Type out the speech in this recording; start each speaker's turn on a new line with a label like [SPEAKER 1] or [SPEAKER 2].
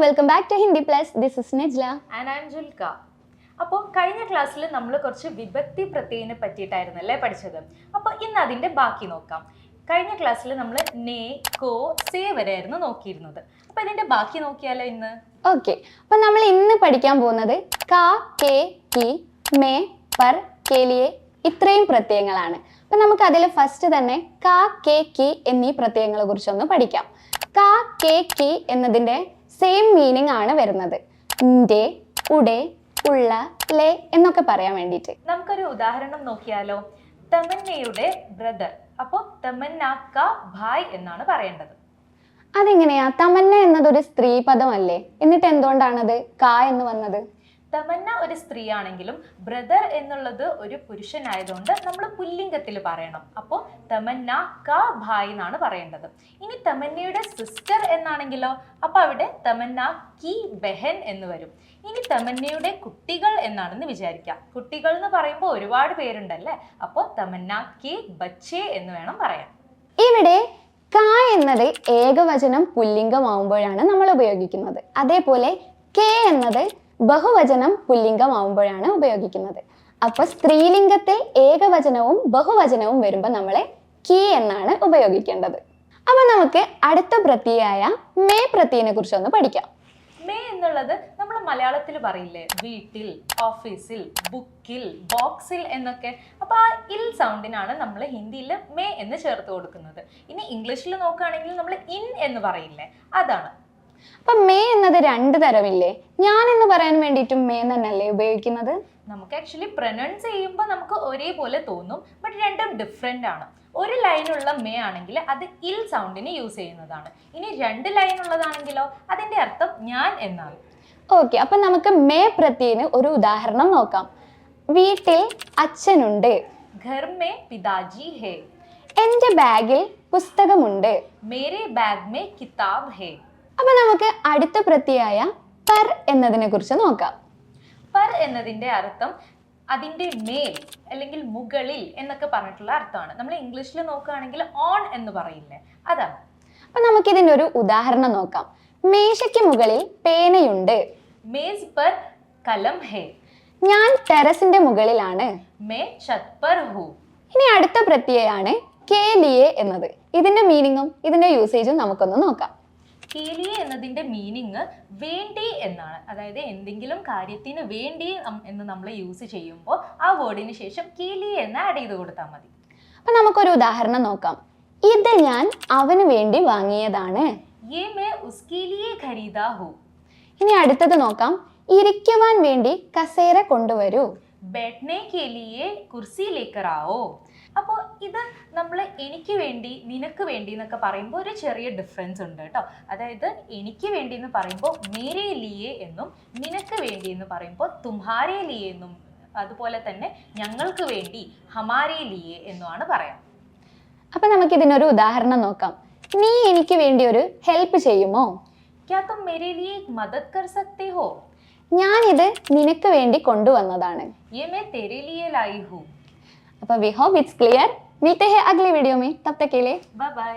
[SPEAKER 1] welcome back to Hindi Plus. This is Nejla.
[SPEAKER 2] And I am Julka. അപ്പോൾ കഴിഞ്ഞ ക്ലാസ്സിൽ നമ്മൾ കുറച്ച് വിഭക്തി പ്രത്യയനെ പറ്റിയിട്ടായിരുന്നല്ലേ പഠിച്ചത്. അപ്പോൾ ഇന്ന് അതിൻ്റെ ബാക്കി നോക്കാം. കഴിഞ്ഞ ക്ലാസ്സിൽ നമ്മൾ നേ, കോ, സേ വരെയായിരുന്നു നോക്കിയിരുന്നത്. അപ്പോൾ ഇതിൻ്റെ ബാക്കി നോക്കിയാലോ ഇന്ന്?
[SPEAKER 1] ഓക്കെ, അപ്പോൾ നമ്മൾ ഇന്ന് പഠിക്കാൻ പോകുന്നത് കാ, കെ, കി, മേ, പർ, കേലിയെ ഇത്രയും പ്രത്യയങ്ങളാണ്. അപ്പോൾ നമുക്ക് അതിൽ ഫസ്റ്റ് തന്നെ കാ, കെ, കി എന്നീ പ്രത്യയങ്ങളെ കുറിച്ചൊന്ന് പഠിക്കാം. കാ, കെ, കി എന്നതിൻ്റെ സെയിം മീനിങ് ആണ് വരുന്നത്. ന്റെ, ഉടെ, ഉള്ള, ലേ എന്നൊക്കെ പറയാൻ വേണ്ടിയിട്ട്
[SPEAKER 2] നമുക്കൊരു ഉദാഹരണം നോക്കിയാലോ. തമന്നയുടെ ബ്രദർ, അപ്പോൾ തമന്ന കാ ഭായ് എന്നാണ് പറയേണ്ടത്.
[SPEAKER 1] അതെങ്ങനെയാ? തമന്ന എന്നതൊരു സ്ത്രീ പദമല്ലേ, എന്നിട്ട് എന്തുകൊണ്ടാണത് കാ എന്ന് വന്നത്?
[SPEAKER 2] തമന്ന ഒരു സ്ത്രീ ആണെങ്കിലും ബ്രദർ എന്നുള്ളത് ഒരു പുരുഷനായതുകൊണ്ട് നമ്മൾ പുല്ലിംഗത്തിൽ പറയണം. അപ്പോൾ തമന്ന കാ ഭായ് എന്നാണ് പറയേണ്ടത്. ഇനി തമന്നയുടെ സിസ്റ്റർ എന്നാണെങ്കിലോ, അപ്പോൾ അവിടെ തമന്ന കി ബഹൻ എന്ന് വരും. ഇനി തമന്നയുടെ കുട്ടികൾ എന്നാണെന്ന് വിചാരിക്കാം. കുട്ടികൾ എന്ന് പറയുമ്പോൾ ഒരുപാട് പേരുണ്ടല്ലേ, അപ്പോൾ തമന്ന കെ ബച്ചേ എന്ന് വേണം പറയാൻ.
[SPEAKER 1] ഇവിടെ കാ എന്നത് ഏകവചനം പുല്ലിംഗമാവുമ്പോഴാണ് നമ്മൾ ഉപയോഗിക്കുന്നത്. അതേപോലെ കെ എന്നത് ബഹുവചനം പുല്ലിംഗമാവുമ്പോഴാണ് ഉപയോഗിക്കുന്നത്. അപ്പോൾ സ്ത്രീലിംഗത്തിൽ ഏകവചനവും ബഹുവചനവും വരുമ്പോൾ നമ്മൾ കി എന്നാണ് ഉപയോഗിക്കേണ്ടത്. അപ്പോൾ നമുക്ക് അടുത്ത പ്രത്യയമായ മേ പ്രത്യയനെ കുറിച്ചൊന്ന് പഠിക്കാം.
[SPEAKER 2] മേ എന്നുള്ളത് നമ്മൾ മലയാളത്തിൽ പറയില്ലേ, വീട്ടിൽ, ഓഫീസിൽ, ബുക്കിൽ, ബോക്സിൽ എന്നൊക്കെ. അപ്പോൾ ആ ഇൽ സൗണ്ടിനാണ് നമ്മൾ ഹിന്ദിയിൽ മേ എന്ന് ചേർത്ത് കൊടുക്കുന്നത്. ഇനി ഇംഗ്ലീഷിൽ നോക്കുകയാണെങ്കിൽ നമ്മൾ ഇൻ എന്ന് പറയില്ലേ, അതാണ്.
[SPEAKER 1] അപ്പം മേ എന്നത് രണ്ട് തരമില്ലേ? ഞാൻ എന്ന് പറയാൻ വേണ്ടിയിട്ടും മേ തന്നെയല്ലേ ഉപയോഗിക്കുന്നത്?
[SPEAKER 2] നമുക്ക് ആക്ച്വലി പ്രൊനൗൺസ് ചെയ്യുമ്പോൾ നമുക്ക് ഒരേപോലെ തോന്നും, ബട്ട് രണ്ടും ഡിഫറെൻ്റ് ആണ്. ഒരു ലൈനുള്ള മേ ആണെങ്കിൽ അത് ഇൽ സൗണ്ടിന് യൂസ് ചെയ്യുന്നതാണ്. ഇനി രണ്ട് ലൈൻ ഉള്ളതാണെങ്കിലോ അതിൻ്റെ അർത്ഥം ഞാൻ എന്നാണ്.
[SPEAKER 1] ഓക്കെ, അപ്പം നമുക്ക് മേ പ്രത്യയന് ഒരു ഉദാഹരണം നോക്കാം. വീട്ടിൽ അച്ഛനുണ്ട്.
[SPEAKER 2] ഘർ മേ പിതാജി ഹേ.
[SPEAKER 1] എൻ്റെ ബാഗിൽ പുസ്തകമുണ്ട്.
[SPEAKER 2] മേരെ ബാഗ് മേ കിതാബ് ഹേ.
[SPEAKER 1] അപ്പൊ നമുക്ക് അടുത്ത പ്രത്യയമായ പർ എന്നതിനെ കുറിച്ച് നോക്കാം.
[SPEAKER 2] പർ എന്നതിൻ്റെ അർത്ഥം അതിൻ്റെ മേൽ അല്ലെങ്കിൽ മുകളിൽ എന്നൊക്കെ പറഞ്ഞിട്ടുള്ള അർത്ഥമാണ്. നമ്മൾ ഇംഗ്ലീഷിൽ നോക്കുകയാണെങ്കിൽ ഓൺ എന്ന് പറയില്ലേ, അതാണ്.
[SPEAKER 1] അപ്പൊ നമുക്ക് ഇതിൻ്റെ ഒരു ഉദാഹരണം നോക്കാം. മേശയ്ക്ക് മുകളിൽ പേനയുണ്ട്.
[SPEAKER 2] മേസ് പർ കലം ഹേ.
[SPEAKER 1] ഞാൻ ടെറസിന്റെ മുകളിലാണ്.
[SPEAKER 2] May Chhath per who.
[SPEAKER 1] ഇനി അടുത്ത പ്രത്യയമാണ് കേലിയെ എന്നത്. ഇതിന്റെ മീനിങ്ങും ഇതിന്റെ യൂസേജും നമുക്കൊന്ന് നോക്കാം.
[SPEAKER 2] കേലിയെ എന്നതിൻ്റെ മീനിങ് വേണ്ടി എന്നാണ്. അതായത് എന്തെങ്കിലും കാര്യത്തിന് വേണ്ടി എന്ന് നമ്മൾ യൂസ് ചെയ്യുമ്പോൾ ആ വേർഡിന് ശേഷം കേലിയെ എന്ന് ആഡ് ചെയ്ത് കൊടുത്താൽ മതി.
[SPEAKER 1] അപ്പൊ നമുക്കൊരു ഉദാഹരണം നോക്കാം. ഇത് ഞാൻ അവന് വേണ്ടി വാങ്ങിയതാണ്.
[SPEAKER 2] യേ മേ ഉസ്കേ ലിയേ ഖരീദാ ഹൂ.
[SPEAKER 1] ഇനി അടുത്തത് നോക്കാം. ഇരിക്കുവാൻ വേണ്ടി കസേര കൊണ്ടുവരൂ.
[SPEAKER 2] ബൈഠ്നെ കേ ലിയേ കുർസി ലേക്കർ ആവോ. അപ്പോൾ ഇത് നമ്മൾ എനിക്ക് വേണ്ടി, നിനക്ക് വേണ്ടി എന്നൊക്കെ പറയുമ്പോൾ ഒരു ചെറിയ ഡിഫറൻസ് ഉണ്ട് കേട്ടോ. അതായത് എനിക്ക് വേണ്ടി എന്ന് പറയുമ്പോൾ മേരെ ലിയേ എന്നും, നിനക്ക് വേണ്ടി എന്ന് പറയുമ്പോൾ തുമ്ഹാരേ ലിയേ എന്നും, അതുപോലെ തന്നെ ഞങ്ങൾക്ക് വേണ്ടി ഹമാരേ ലിയേ എന്നുമാണ് പറയാം.
[SPEAKER 1] അപ്പൊ നമുക്ക് ഇതിനൊരു ഉദാഹരണം നോക്കാം. നീ എനിക്ക് വേണ്ടി ഒരു ഹെൽപ്പ് ചെയ്യുമോ?
[SPEAKER 2] ക്യാ തും മേരെ ലിയേ മദദ് കർ സക്തേ ഹോ.
[SPEAKER 1] ഞാൻ ഇത് നിനക്ക് വേണ്ടി കൊണ്ടുവന്നതാണ്.
[SPEAKER 2] യേ മേ തേരെ ലിയേ लाई हूँ.
[SPEAKER 1] അപ്പോൾ we hope it's clear. मिलते हैं अगले वीडियो में, तब तक के लिए
[SPEAKER 2] बाय बाय.